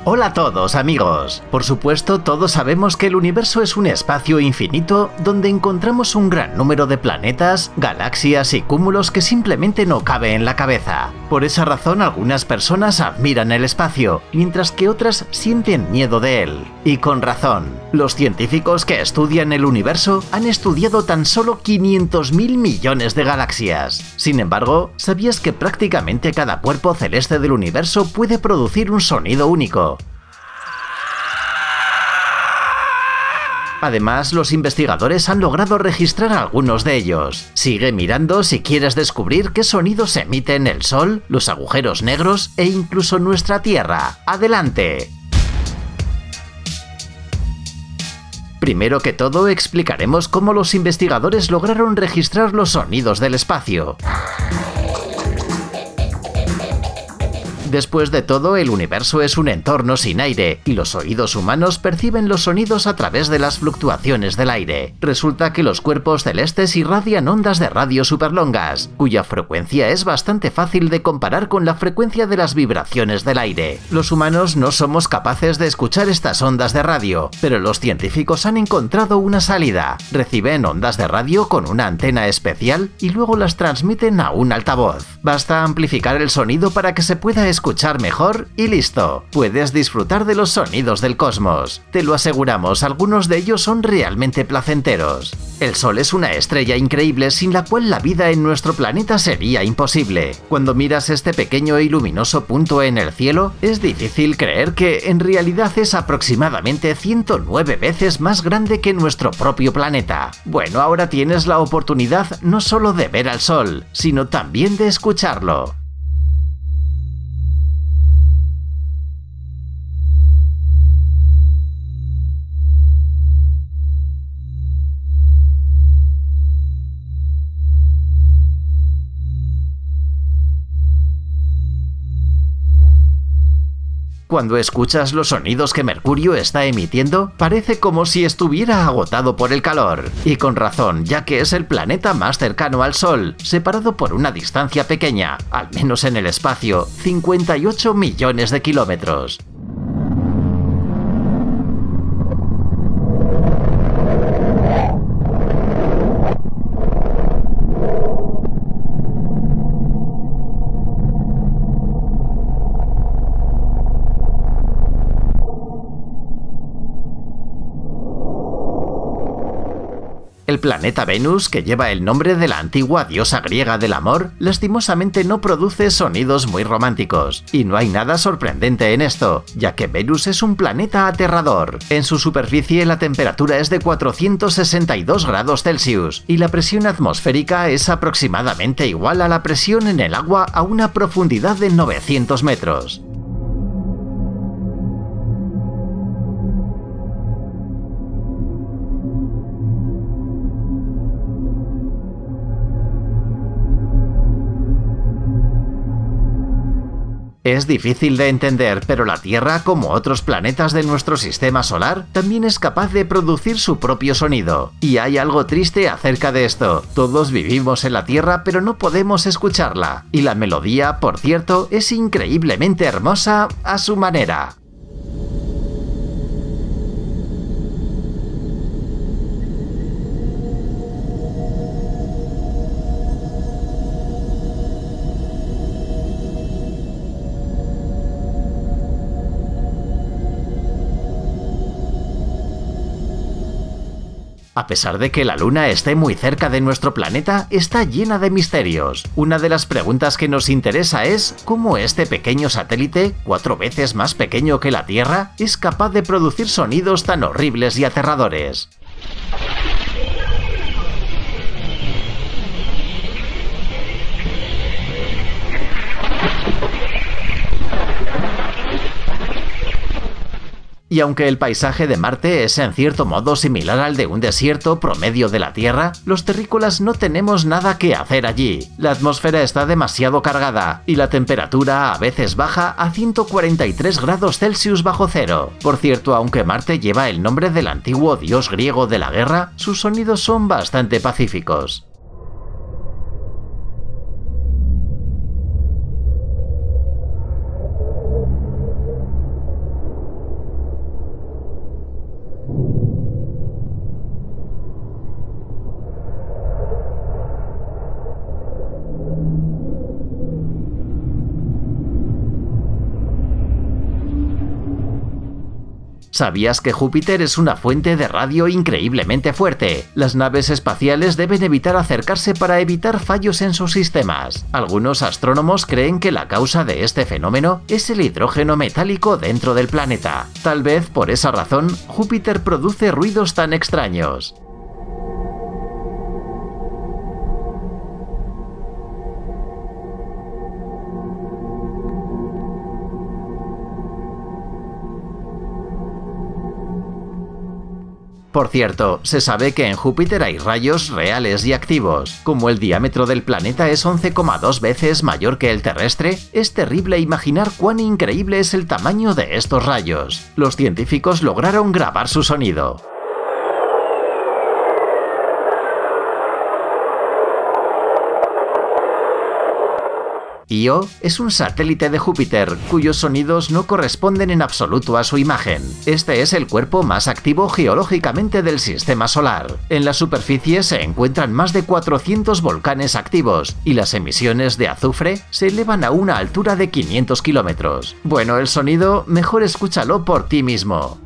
Hola a todos, amigos. Por supuesto, todos sabemos que el universo es un espacio infinito donde encontramos un gran número de planetas, galaxias y cúmulos que simplemente no cabe en la cabeza. Por esa razón, algunas personas admiran el espacio, mientras que otras sienten miedo de él. Y con razón. Los científicos que estudian el universo han estudiado tan solo 500.000 millones de galaxias. Sin embargo, ¿sabías que prácticamente cada cuerpo celeste del universo puede producir un sonido único? Además, los investigadores han logrado registrar algunos de ellos. Sigue mirando si quieres descubrir qué sonidos emiten el Sol, los agujeros negros e incluso nuestra Tierra. ¡Adelante! Primero que todo, explicaremos cómo los investigadores lograron registrar los sonidos del espacio. Después de todo, el universo es un entorno sin aire, y los oídos humanos perciben los sonidos a través de las fluctuaciones del aire. Resulta que los cuerpos celestes irradian ondas de radio superlongas, cuya frecuencia es bastante fácil de comparar con la frecuencia de las vibraciones del aire. Los humanos no somos capaces de escuchar estas ondas de radio, pero los científicos han encontrado una salida. Reciben ondas de radio con una antena especial y luego las transmiten a un altavoz. Basta amplificar el sonido para que se pueda escuchar mejor y listo. Puedes disfrutar de los sonidos del cosmos. Te lo aseguramos, algunos de ellos son realmente placenteros. El Sol es una estrella increíble sin la cual la vida en nuestro planeta sería imposible. Cuando miras este pequeño y luminoso punto en el cielo, es difícil creer que en realidad es aproximadamente 109 veces más grande que nuestro propio planeta. Bueno, ahora tienes la oportunidad no solo de ver al Sol, sino también de escucharlo. Cuando escuchas los sonidos que Mercurio está emitiendo, parece como si estuviera agotado por el calor. Y con razón, ya que es el planeta más cercano al Sol, separado por una distancia pequeña, al menos en el espacio, 58 millones de kilómetros. El planeta Venus, que lleva el nombre de la antigua diosa griega del amor, lastimosamente no produce sonidos muy románticos. Y no hay nada sorprendente en esto, ya que Venus es un planeta aterrador. En su superficie la temperatura es de 462 grados Celsius y la presión atmosférica es aproximadamente igual a la presión en el agua a una profundidad de 900 metros. Es difícil de entender, pero la Tierra, como otros planetas de nuestro sistema solar, también es capaz de producir su propio sonido. Y hay algo triste acerca de esto. Todos vivimos en la Tierra, pero no podemos escucharla. Y la melodía, por cierto, es increíblemente hermosa a su manera. A pesar de que la Luna esté muy cerca de nuestro planeta, está llena de misterios. Una de las preguntas que nos interesa es cómo este pequeño satélite, 4 veces más pequeño que la Tierra, es capaz de producir sonidos tan horribles y aterradores. Y aunque el paisaje de Marte es en cierto modo similar al de un desierto promedio de la Tierra, los terrícolas no tenemos nada que hacer allí. La atmósfera está demasiado cargada y la temperatura a veces baja a 143 grados Celsius bajo cero. Por cierto, aunque Marte lleva el nombre del antiguo dios griego de la guerra, sus sonidos son bastante pacíficos. ¿Sabías que Júpiter es una fuente de radio increíblemente fuerte? Las naves espaciales deben evitar acercarse para evitar fallos en sus sistemas. Algunos astrónomos creen que la causa de este fenómeno es el hidrógeno metálico dentro del planeta. Tal vez por esa razón, Júpiter produce ruidos tan extraños. Por cierto, se sabe que en Júpiter hay rayos reales y activos. Como el diámetro del planeta es 11,2 veces mayor que el terrestre, es terrible imaginar cuán increíble es el tamaño de estos rayos. Los científicos lograron grabar su sonido. Io es un satélite de Júpiter, cuyos sonidos no corresponden en absoluto a su imagen. Este es el cuerpo más activo geológicamente del sistema solar. En la superficie se encuentran más de 400 volcanes activos, y las emisiones de azufre se elevan a una altura de 500 kilómetros. Bueno, el sonido, mejor escúchalo por ti mismo.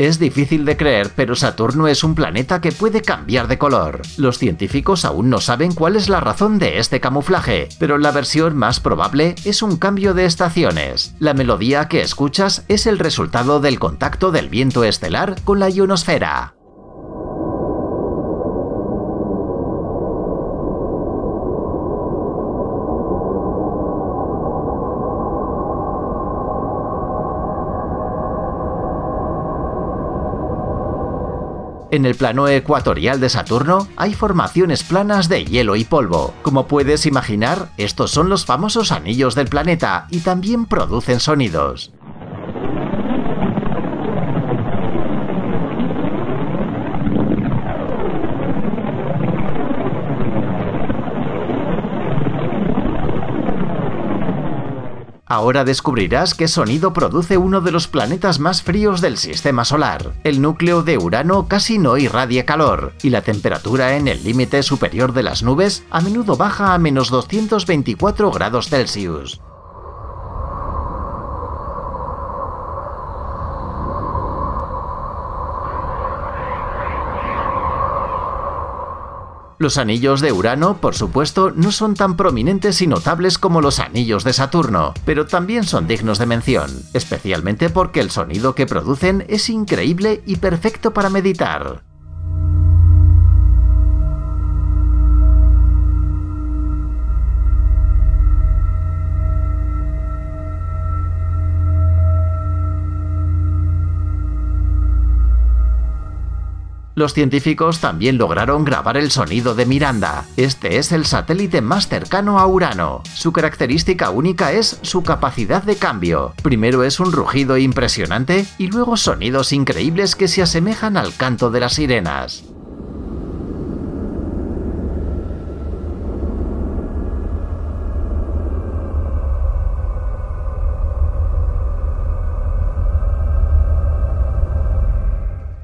Es difícil de creer, pero Saturno es un planeta que puede cambiar de color. Los científicos aún no saben cuál es la razón de este camuflaje, pero la versión más probable es un cambio de estaciones. La melodía que escuchas es el resultado del contacto del viento estelar con la ionosfera. En el plano ecuatorial de Saturno hay formaciones planas de hielo y polvo. Como puedes imaginar, estos son los famosos anillos del planeta y también producen sonidos. Ahora descubrirás qué sonido produce uno de los planetas más fríos del sistema solar. El núcleo de Urano casi no irradia calor, y la temperatura en el límite superior de las nubes a menudo baja a menos 224 grados Celsius. Los anillos de Urano, por supuesto, no son tan prominentes y notables como los anillos de Saturno, pero también son dignos de mención, especialmente porque el sonido que producen es increíble y perfecto para meditar. Los científicos también lograron grabar el sonido de Miranda. Este es el satélite más cercano a Urano. Su característica única es su capacidad de cambio. Primero es un rugido impresionante y luego sonidos increíbles que se asemejan al canto de las sirenas.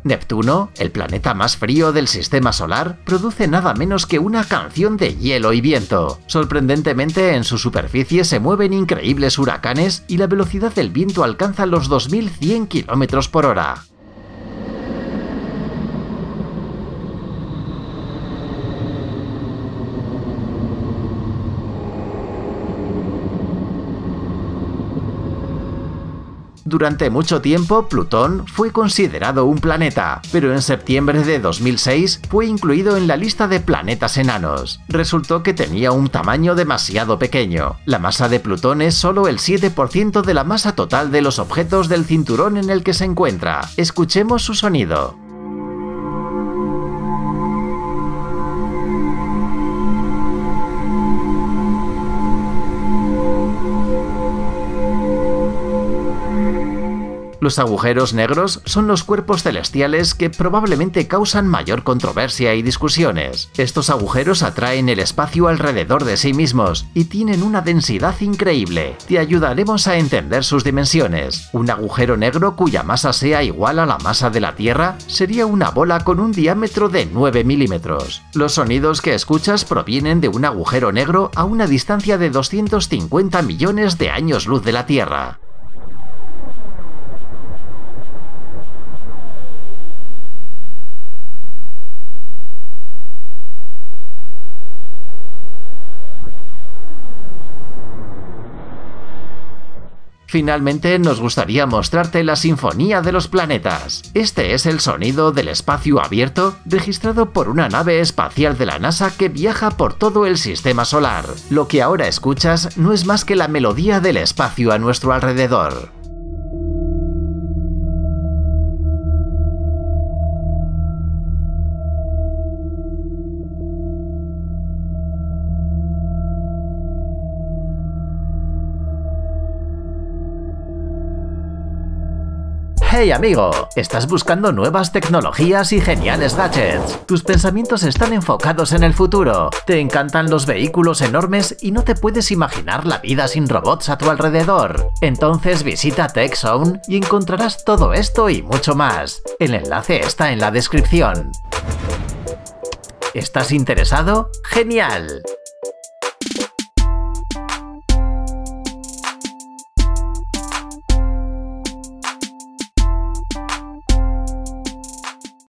Neptuno, el planeta más frío del sistema solar, produce nada menos que una canción de hielo y viento. Sorprendentemente, en su superficie se mueven increíbles huracanes y la velocidad del viento alcanza los 2100 km por hora. Durante mucho tiempo, Plutón fue considerado un planeta, pero en septiembre de 2006 fue incluido en la lista de planetas enanos. Resultó que tenía un tamaño demasiado pequeño. La masa de Plutón es solo el 7% de la masa total de los objetos del cinturón en el que se encuentra. Escuchemos su sonido. Los agujeros negros son los cuerpos celestiales que probablemente causan mayor controversia y discusiones. Estos agujeros atraen el espacio alrededor de sí mismos y tienen una densidad increíble. Te ayudaremos a entender sus dimensiones. Un agujero negro cuya masa sea igual a la masa de la Tierra sería una bola con un diámetro de 9 milímetros. Los sonidos que escuchas provienen de un agujero negro a una distancia de 250 millones de años luz de la Tierra. Finalmente, nos gustaría mostrarte la Sinfonía de los Planetas. Este es el sonido del espacio abierto registrado por una nave espacial de la NASA que viaja por todo el sistema solar. Lo que ahora escuchas no es más que la melodía del espacio a nuestro alrededor. ¡Hey amigo! ¿Estás buscando nuevas tecnologías y geniales gadgets? Tus pensamientos están enfocados en el futuro. Te encantan los vehículos enormes y no te puedes imaginar la vida sin robots a tu alrededor. Entonces visita TechZone y encontrarás todo esto y mucho más. El enlace está en la descripción. ¿Estás interesado? ¡Genial!